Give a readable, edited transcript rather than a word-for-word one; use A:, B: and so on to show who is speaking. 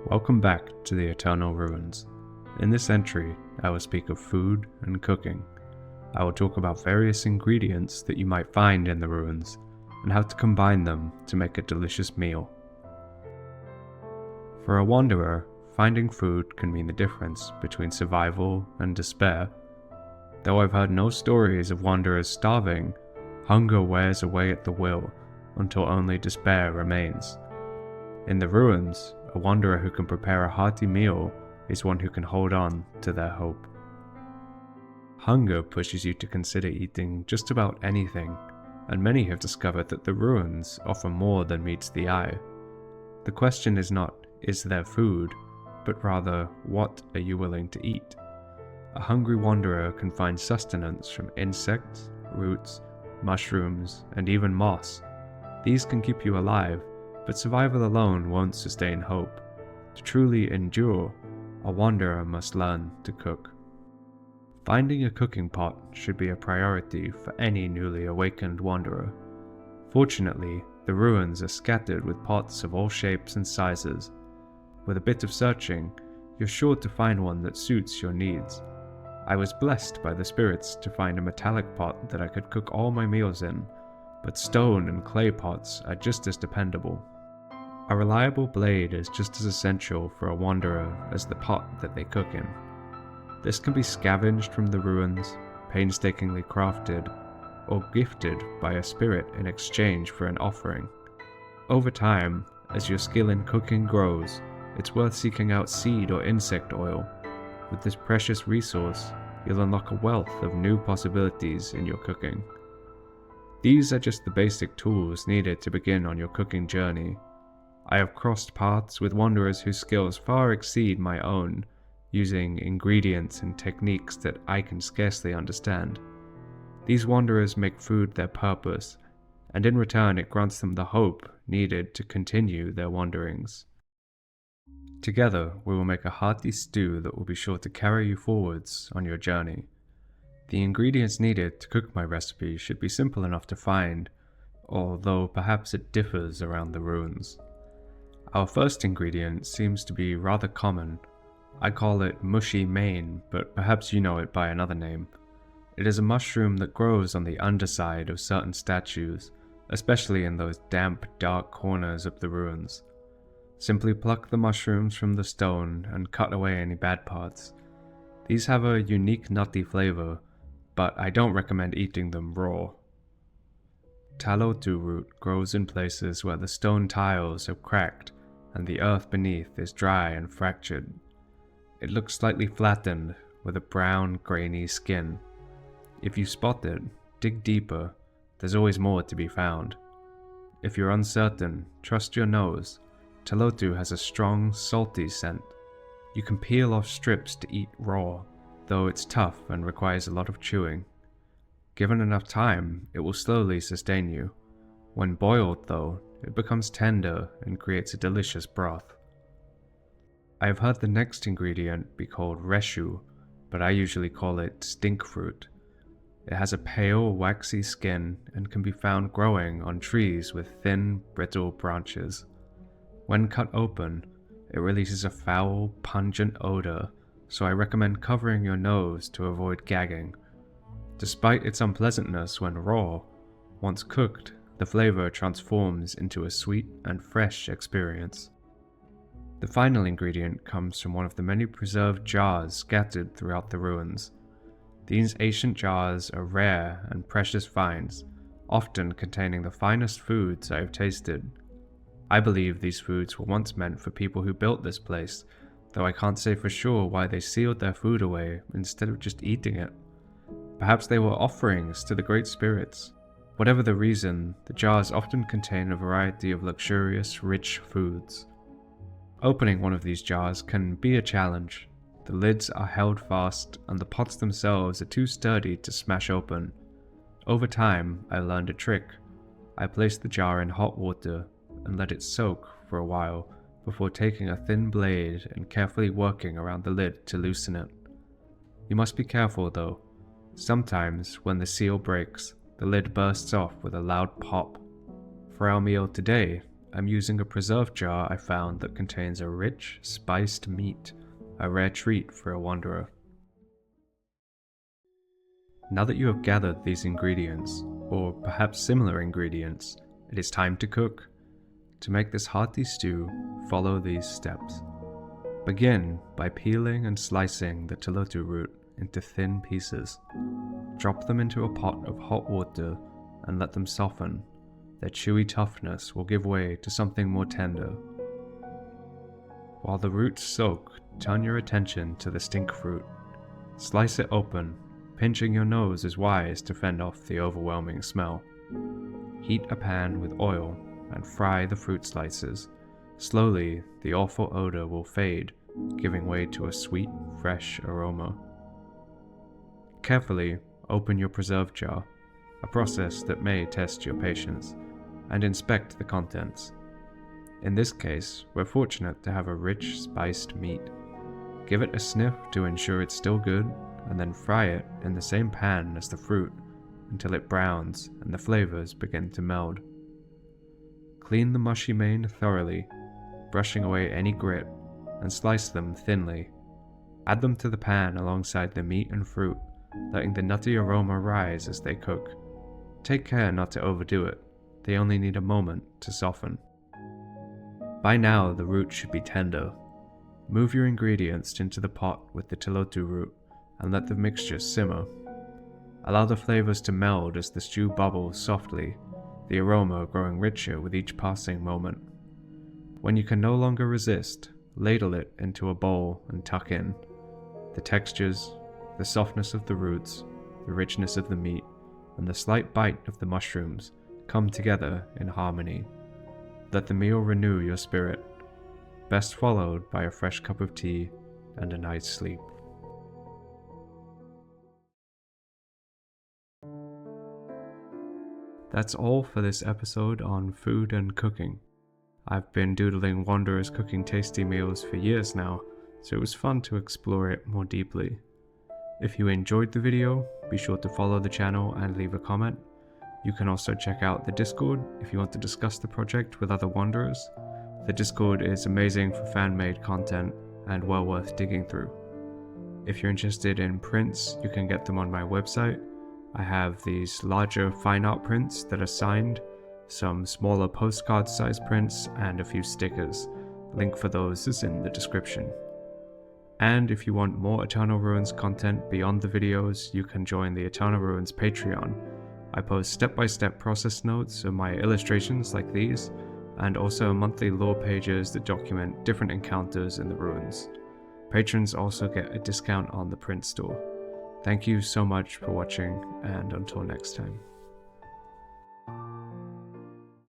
A: Welcome back to the Eternal Ruins. In this entry, I will speak of food and cooking. I will talk about various ingredients that you might find in the ruins, and how to combine them to make a delicious meal. For a wanderer, finding food can mean the difference between survival and despair. Though I've heard no stories of wanderers starving, hunger wears away at the will until only despair remains. In the ruins, a wanderer who can prepare a hearty meal is one who can hold on to their hope. Hunger pushes you to consider eating just about anything, and many have discovered that the ruins offer more than meets the eye. The question is not, is there food, but rather, what are you willing to eat? A hungry wanderer can find sustenance from insects, roots, mushrooms, and even moss. These can keep you alive, but survival alone won't sustain hope. To truly endure, a wanderer must learn to cook. Finding a cooking pot should be a priority for any newly awakened wanderer. Fortunately, the ruins are scattered with pots of all shapes and sizes. With a bit of searching, you're sure to find one that suits your needs. I was blessed by the spirits to find a metallic pot that I could cook all my meals in, but stone and clay pots are just as dependable. A reliable blade is just as essential for a wanderer as the pot that they cook in. This can be scavenged from the ruins, painstakingly crafted, or gifted by a spirit in exchange for an offering. Over time, as your skill in cooking grows, it's worth seeking out seed or insect oil. With this precious resource, you'll unlock a wealth of new possibilities in your cooking. These are just the basic tools needed to begin on your cooking journey. I have crossed paths with wanderers whose skills far exceed my own, using ingredients and techniques that I can scarcely understand. These wanderers make food their purpose, and in return it grants them the hope needed to continue their wanderings. Together, we will make a hearty stew that will be sure to carry you forwards on your journey. The ingredients needed to cook my recipe should be simple enough to find, although perhaps it differs around the ruins. Our first ingredient seems to be rather common. I call it mushy mane, but perhaps you know it by another name. It is a mushroom that grows on the underside of certain statues, especially in those damp, dark corners of the ruins. Simply pluck the mushrooms from the stone and cut away any bad parts. These have a unique nutty flavor, but I don't recommend eating them raw. Talotu root grows in places where the stone tiles have cracked and the earth beneath is dry and fractured. It looks slightly flattened with a brown, grainy skin. If you spot it, dig deeper. There's always more to be found. If you're uncertain, trust your nose. Talotu has a strong, salty scent. You can peel off strips to eat raw, though it's tough and requires a lot of chewing. Given enough time, it will slowly sustain you. When boiled, though, it becomes tender and creates a delicious broth. I have heard the next ingredient be called reshu, but I usually call it stink fruit. It has a pale, waxy skin and can be found growing on trees with thin, brittle branches. When cut open, it releases a foul, pungent odor, so I recommend covering your nose to avoid gagging. Despite its unpleasantness when raw, once cooked, the flavor transforms into a sweet and fresh experience. The final ingredient comes from one of the many preserved jars scattered throughout the ruins. These ancient jars are rare and precious finds, often containing the finest foods I have tasted. I believe these foods were once meant for people who built this place, though I can't say for sure why they sealed their food away instead of just eating it. Perhaps they were offerings to the great spirits. Whatever the reason, the jars often contain a variety of luxurious, rich foods. Opening one of these jars can be a challenge. The lids are held fast, and the pots themselves are too sturdy to smash open. Over time, I learned a trick. I placed the jar in hot water and let it soak for a while before taking a thin blade and carefully working around the lid to loosen it. You must be careful though. Sometimes, when the seal breaks, the lid bursts off with a loud pop. For our meal today, I'm using a preserve jar I found that contains a rich, spiced meat, a rare treat for a wanderer. Now that you have gathered these ingredients, or perhaps similar ingredients, it is time to cook. To make this hearty stew, follow these steps. Begin by peeling and slicing the telotu root into thin pieces. Drop them into a pot of hot water and let them soften. Their chewy toughness will give way to something more tender. While the roots soak, turn your attention to the stink fruit. Slice it open. Pinching your nose is wise to fend off the overwhelming smell. Heat a pan with oil and fry the fruit slices. Slowly, the awful odor will fade, giving way to a sweet, fresh aroma. Carefully open your preserve jar, a process that may test your patience, and inspect the contents. In this case, we're fortunate to have a rich, spiced meat. Give it a sniff to ensure it's still good, and then fry it in the same pan as the fruit until it browns and the flavors begin to meld. Clean the mushy main thoroughly, brushing away any grit, and slice them thinly. Add them to the pan alongside the meat and fruit, letting the nutty aroma rise as they cook. Take care not to overdo it, they only need a moment to soften. By now the root should be tender. Move your ingredients into the pot with the telotu root and let the mixture simmer. Allow the flavors to meld as the stew bubbles softly, the aroma growing richer with each passing moment. When you can no longer resist, ladle it into a bowl and tuck in. The textures, the softness of the roots, the richness of the meat, and the slight bite of the mushrooms come together in harmony. Let the meal renew your spirit, best followed by a fresh cup of tea and a night's sleep. That's all for this episode on food and cooking. I've been doodling wanderers cooking tasty meals for years now, so it was fun to explore it more deeply. If you enjoyed the video, be sure to follow the channel and leave a comment. You can also check out the Discord if you want to discuss the project with other wanderers. The Discord is amazing for fan-made content and well worth digging through. If you're interested in prints, you can get them on my website. I have these larger fine art prints that are signed, some smaller postcard size prints, and a few stickers. Link for those is in the description. And if you want more Eternal Ruins content beyond the videos, you can join the Eternal Ruins Patreon. I post step-by-step process notes of my illustrations like these, and also monthly lore pages that document different encounters in the ruins. Patrons also get a discount on the print store. Thank you so much for watching, and until next time.